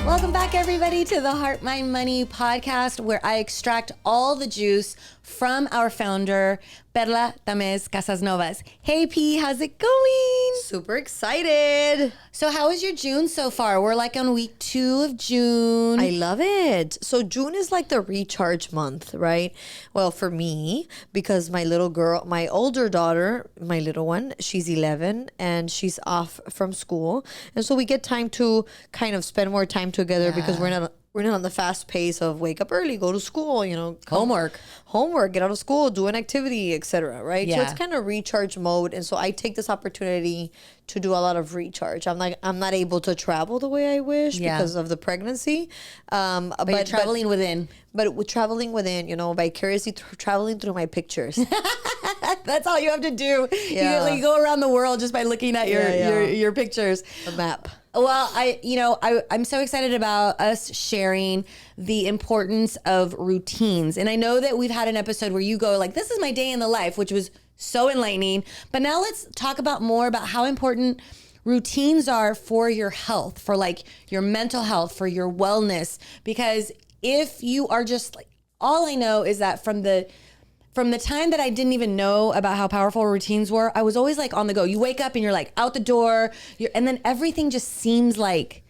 Welcome back, everybody, to the Heart, Mind, Money podcast, where I extract all the juice from our founder, Perla Tamez Casasnovas. Hey, P, how's it going? Super excited. So how is your June so far? We're like on week 2 of June. I love it. So June is like the recharge month, right? Well, for me, because my little girl, my older daughter, my little one, she's 11 and she's off from school. And so we get time to kind of spend more time together because we're not on the fast pace of wake up early, go to school, homework, get out of school, do an activity, etc. Right? Yeah. So it's kind of recharge mode, and so I take this opportunity to do a lot of recharge. I'm not able to travel the way I wish because of the pregnancy. But you're traveling within. But with traveling within, vicariously traveling through my pictures. That's all you have to do. Yeah. You go around the world just by looking at your pictures. The map. Well, I'm so excited about us sharing the importance of routines. And I know that we've had an episode where you go like, this is my day in the life, which was so enlightening. But now let's talk more about how important routines are for your health, for like your mental health, for your wellness. Because if you are just like, all I know is that from the time that I didn't even know about how powerful routines were, I was always like on the go. You wake up and you're like out the door, and then everything just seems like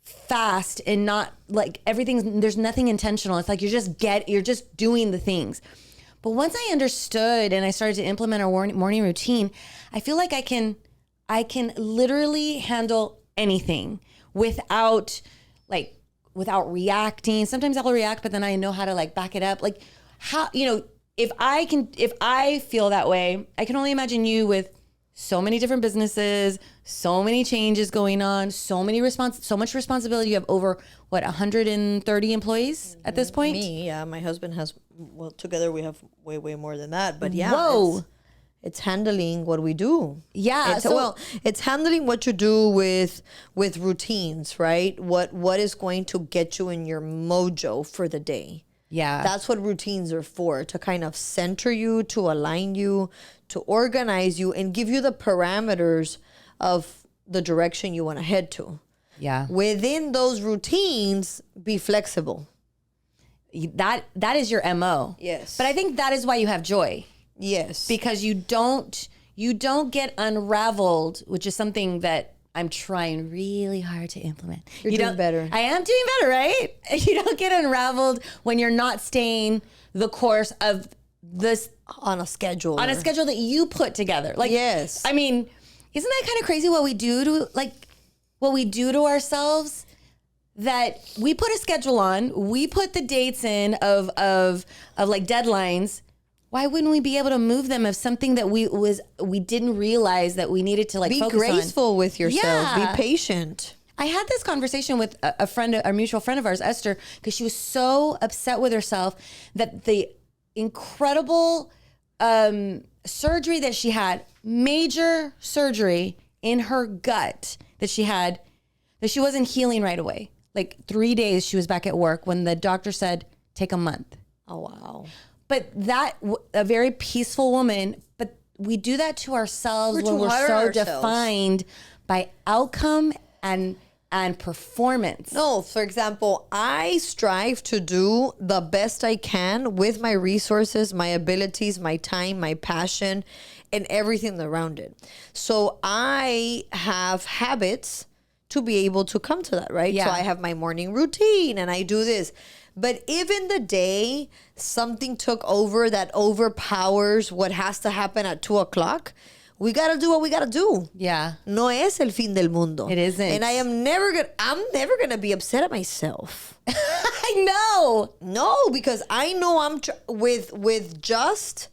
fast and not like there's nothing intentional. It's like you're just doing the things. But once I understood and I started to implement our morning routine, I feel like I can literally handle anything without reacting. Sometimes I'll react, but then I know how to like back it up. Like how, if I feel that way, I can only imagine you with so many different businesses, so many changes going on, so much responsibility. You have over 130 employees at this point? Me, yeah. My husband has, together we have way more than that. But yeah, whoa. It's handling what we do. Yeah. It's handling what you do with routines, right? What is going to get you in your mojo for the day. Yeah. That's what routines are for, to kind of center you, to align you, to organize you, and give you the parameters of the direction you want to head to. Yeah. Within those routines, be flexible. That is your MO. Yes. But I think that is why you have joy. Yes. Because you don't get unraveled, which is something that I'm trying really hard to implement. You're doing better. I am doing better, right? You don't get unraveled when you're not staying the course of this on a schedule that you put together. Like, yes. I mean, isn't that kind of crazy what we do to ourselves? That we put a schedule on, we put the dates in of like deadlines. Why wouldn't we be able to move them of something that we didn't realize that we needed to like be focus on? Be graceful with yourself. Yeah. Be patient. I had this conversation with a friend, a mutual friend of ours, Esther, because she was so upset with herself that the incredible surgery that she had, major surgery in her gut that she had, that she wasn't healing right away. Like 3 days she was back at work when the doctor said, take a month. Oh, wow. But a very peaceful woman, but we do that to ourselves when we're so defined by outcome and performance. No, for example, I strive to do the best I can with my resources, my abilities, my time, my passion, and everything around it. So I have habits to be able to come to that, right? Yeah. So I have my morning routine and I do this. But if in the day something took over that overpowers what has to happen at 2:00, we got to do what we got to do. Yeah. No es el fin del mundo. It isn't. And I'm never going to be upset at myself. I know. No, because I know I'm with just,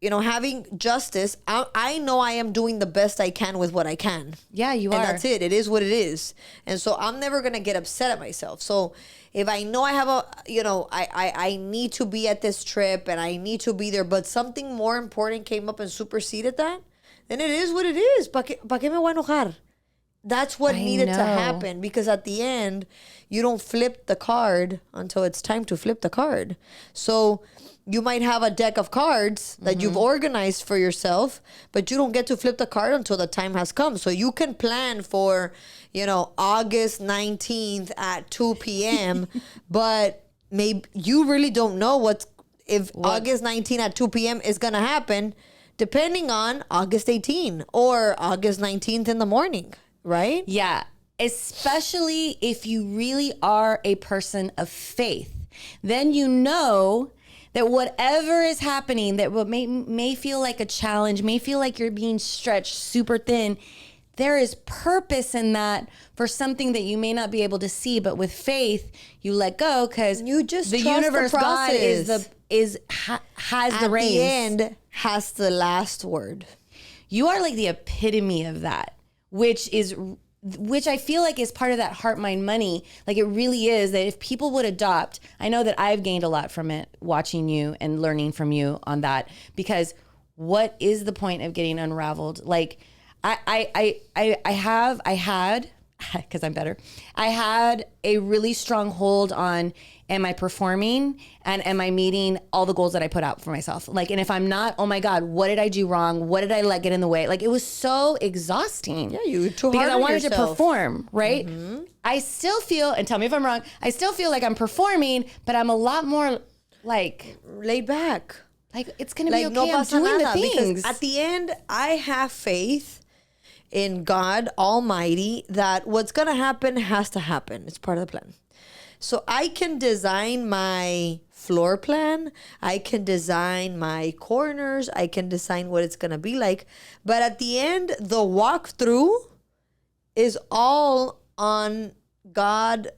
having justice, I know I am doing the best I can with what I can. Yeah, you are. And that's it. It is what it is. And so I'm never going to get upset at myself. So if I know I have I need to be at this trip and I need to be there, but something more important came up and superseded that, then it is what it is. ¿Pa qué me voy a enojar? that's what I needed to know. happen, because at the end, you don't flip the card until it's time to flip the card. So you might have a deck of cards that you've organized for yourself, but you don't get to flip the card until the time has come. So you can plan for, August 19th at 2 p.m., but maybe you really don't know if August 19th at 2 p.m. is going to happen, depending on August 18th or August 19th in the morning, right? Yeah, especially if you really are a person of faith. Then you know that whatever is happening, that what may feel like a challenge, may feel like you're being stretched super thin, there is purpose in that for something that you may not be able to see. But with faith, you let go, because You just the trust the universe, God process. has the At reins. the end has the last word. You are like the epitome of that, which I feel like is part of that heart, mind, money. Like, it really is that if people would adopt, I know that I've gained a lot from it, watching you and learning from you on that, because what is the point of getting unraveled? Like, I had, because I'm better, I had a really strong hold on, am I performing and am I meeting all the goals that I put out for myself? Like, and if I'm not, oh my God, what did I do wrong? What did I let get in the way? Like, it was so exhausting. Yeah, you were too hard because I on wanted to yourself. perform, right? I still feel, and tell me if I'm wrong, I still feel like I'm performing, but I'm a lot more like Laid back. it's gonna be Like, no okay. I'm pasa doing the nada, things. because at the end, I have faith in God Almighty that what's going to happen has to happen. It's part of the plan. So I can design my floor plan. I can design my corners. I can design what it's going to be like. But at the end, the walkthrough is all on God,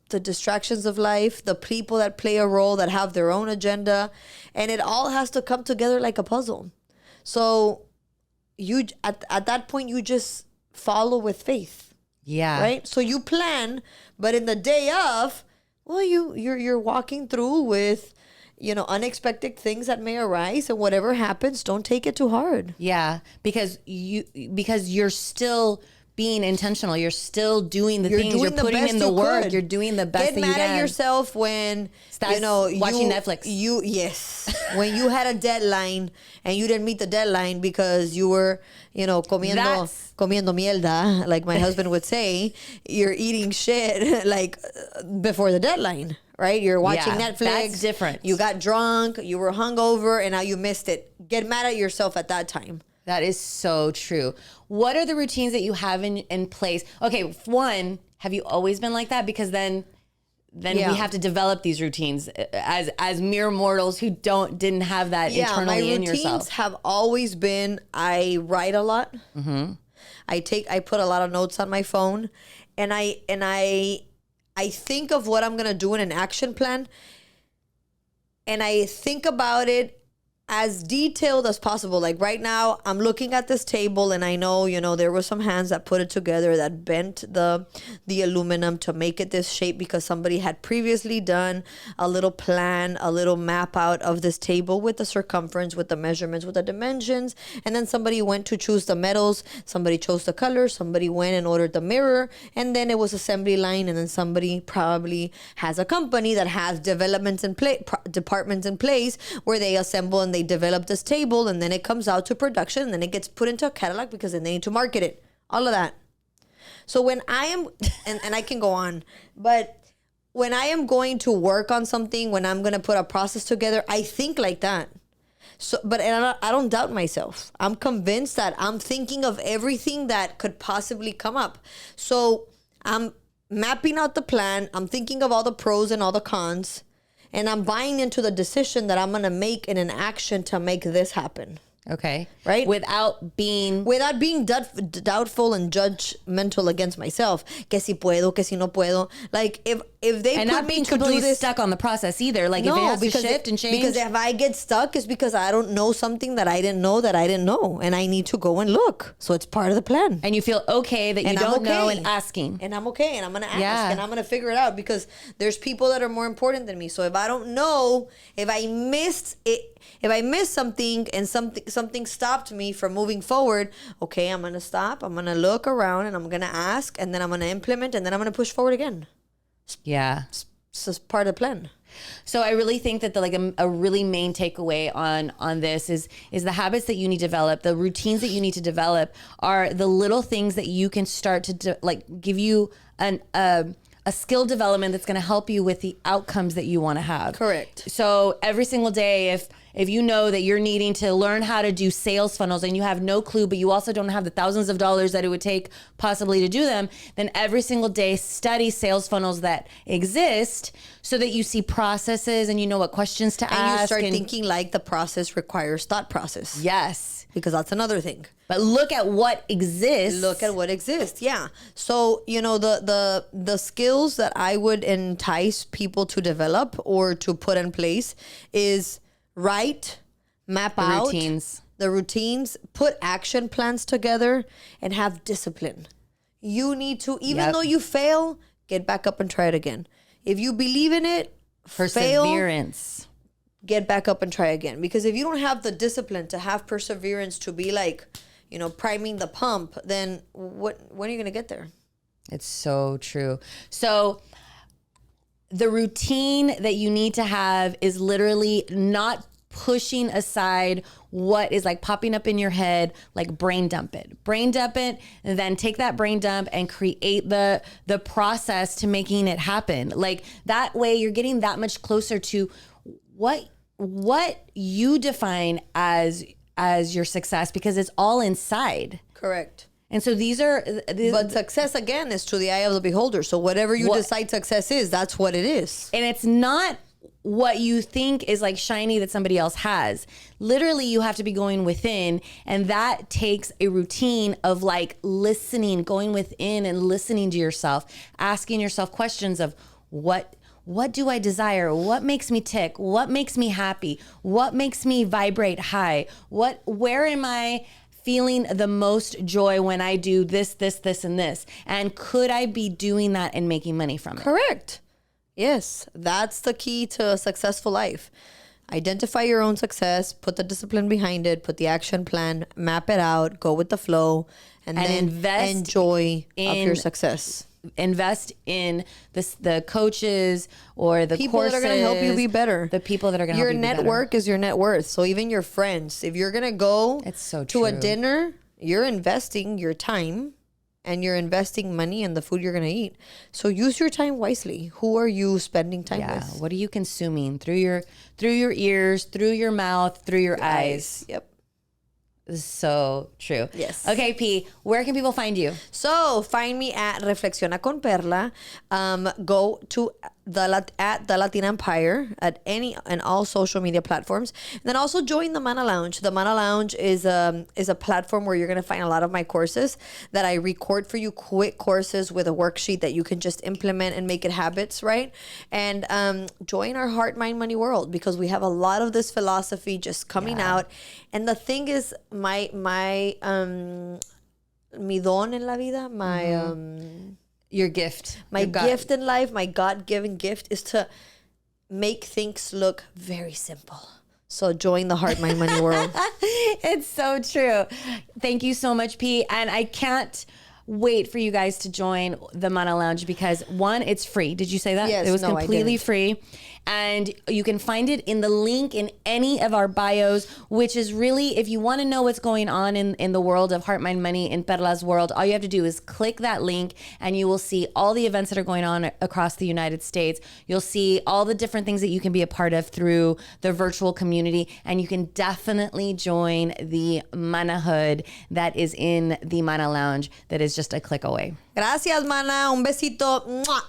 the distractions of life, the people that play a role, that have their own agenda. And it all has to come together like a puzzle. So you at that point, you just follow with faith. Yeah. Right? So you plan, but in the day of, well, you're walking through with, unexpected things that may arise, and whatever happens, don't take it too hard. Yeah, because you're still being intentional. You're still doing the things. You're doing the putting best in the you work. could. You're doing the best Get that you mad can. at yourself when Watching Netflix. Yes, when you had a deadline and you didn't meet the deadline because you were comiendo mierda, like my husband would say. You're eating shit like before the deadline, right? You're watching Yeah, Netflix. that's different. You got drunk, you were hungover, and now you missed it. Get mad at yourself at that time. That is so true. What are the routines that you have in place? Okay, one, have you always been like that? Because then Yeah. we have to develop these routines as mere mortals who didn't have that internally my in routines yourself. have always been, I write a lot. Mm-hmm. I put a lot of notes on my phone, and I think of what I'm gonna do in an action plan, and I think about it as detailed as possible. Like right now, I'm looking at this table, and I know, there were some hands that put it together, that bent the aluminum to make it this shape, because somebody had previously done a little plan, a little map out of this table with the circumference, with the measurements, with the dimensions. And then somebody went to choose the metals, somebody chose the color, somebody went and ordered the mirror, and then it was assembly line. And then somebody probably has a company that has departments in place where they assemble and they develop this table, and then it comes out to production, and then it gets put into a catalog, because then they need to market it, all of that. So when I am, and I can go on, but when I am going to work on something, when I'm going to put a process together, I think like that. So, and I don't doubt myself. I'm convinced that I'm thinking of everything that could possibly come up. So I'm mapping out the plan. I'm thinking of all the pros and all the cons. And I'm buying into the decision that I'm going to make in an action to make this happen. Okay. Right? Without being doubtful and judgmental against myself. Que si puedo, que si no puedo. Like, if they and put not me being to do completely this, stuck on the process either. Like, if it has to shift and change. because if I get stuck, it's because I don't know something that I didn't know, and I need to go and look. So it's part of the plan. And you feel okay that you And I'm don't know okay. and asking. And I'm okay, and I'm gonna ask, Yeah. and I'm gonna figure it out, because there's people that are more important than me. So if I don't know, if I missed something, and something something stopped me from moving forward. Okay, I'm gonna stop. I'm gonna look around and I'm gonna ask, and then I'm gonna implement, and then I'm gonna push forward again. Yeah. It's part of the plan. So I really think that a really main takeaway on this is the habits that you need to develop, the routines that you need to develop are the little things that you can start to give you a skill development that's going to help you with the outcomes that you want to have. Correct. So every single day, if you know that you're needing to learn how to do sales funnels and you have no clue, but you also don't have the thousands of dollars that it would take possibly to do them, then every single day study sales funnels that exist so that you see processes and you know what questions to ask. And you start thinking like the process requires thought process. Yes. Because that's another thing. But look at what exists. Look at what exists. Yeah. So, the skills that I would entice people to develop or to put in place is map out the routines, put action plans together, and have discipline. You need to, even though you fail, get back up and try it again. If you believe in it, perseverance. Get back up and try again. Because if you don't have the discipline to have perseverance, to be like, priming the pump, then when are you going to get there? It's so true. So the routine that you need to have is literally not pushing aside what is like popping up in your head, like brain dump it, and then take that brain dump and create the process to making it happen. Like that way you're getting that much closer to what you define as your success, because it's all inside. Correct. And so but success again is to the eye of the beholder. So whatever you decide success is, that's what it is. And it's not what you think is like shiny that somebody else has. Literally, you have to be going within, and that takes a routine of like listening, going within and listening to yourself, asking yourself questions of what do I desire? What makes me tick? What makes me happy? What makes me vibrate high? Where am I feeling the most joy when I do this, and this? And could I be doing that and making money from it? Correct. Yes, that's the key to a successful life. Identify your own success, put the discipline behind it, put the action plan, map it out, go with the flow, and then enjoy of your success. Invest in the coaches or the people courses that are going to help you be better. The people that are going to help you be better. Your network is your net worth. So even your friends, if you're going to go to a dinner, you're investing your time and you're investing money in the food you're going to eat. So use your time wisely. Who are you spending time with? What are you consuming through your ears, through your mouth, through your eyes? Yep. So true. Yes. Okay, P, where can people find you? So find me at Reflexiona con Perla. Go to the Latina Empire at any and all social media platforms. And then also join the Mana Lounge. The Mana Lounge is a platform where you're going to find a lot of my courses that I record for you, quick courses with a worksheet that you can just implement and make it habits, right? And join our Heart, Mind, Money world, because we have a lot of this philosophy just coming out. And the thing is, mi don en la vida, your gift. My gift in life, my God-given gift, is to make things look very simple. So join the Heart, Mind, Money world. It's so true. Thank you so much, P. And I can't wait for you guys to join the Mana Lounge because, one, it's free. Did you say that? Yes. It was completely free. And you can find it in the link in any of our bios, which is really, if you want to know what's going on in the world of Heart, Mind, Money, in Perla's world, all you have to do is click that link and you will see all the events that are going on across the United States. You'll see all the different things that you can be a part of through the virtual community. And you can definitely join the Manahood that is in the Mana Lounge that is just a click away. Gracias, Mana. Un besito. Mwah.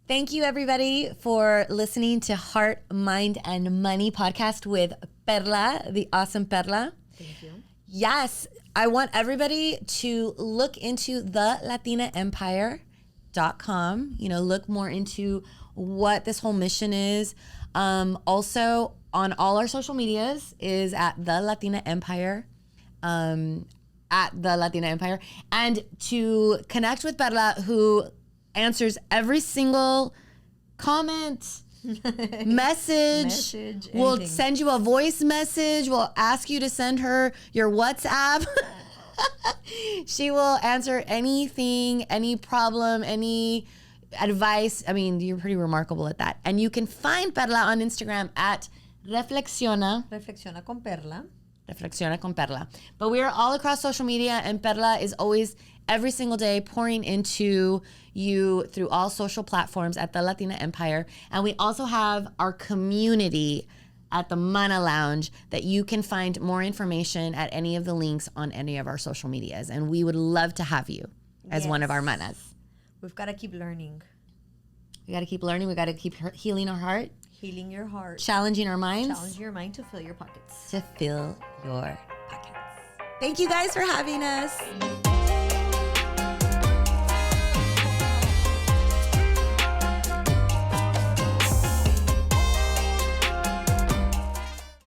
Thank you, everybody, for listening to Heart, Mind, and Money podcast with Perla, the awesome Perla. Thank you. Yes, I want everybody to look into the latinaempire.com, look more into what this whole mission is. Also, on all our social medias is at the Latina Empire, at the Latina Empire. And to connect with Perla, who answers every single comment, message. We'll anything. send you a voice message. We'll ask you to send her your WhatsApp. She will answer anything, any problem, any advice. I mean, you're pretty remarkable at that. And you can find Perla on Instagram at Reflexiona con Perla. Reflexiona con Perla. But we are all across social media, and Perla is always, every single day, pouring into you through all social platforms at the Latina Empire. And we also have our community at the Mana Lounge that you can find more information at any of the links on any of our social medias. And we would love to have you as one of our manas. We've got to keep learning. We got to keep learning. We got to keep healing our heart. Healing your heart. Challenging our minds. Challenge your mind to fill your pockets. To fill your pockets. Thank you guys for having us.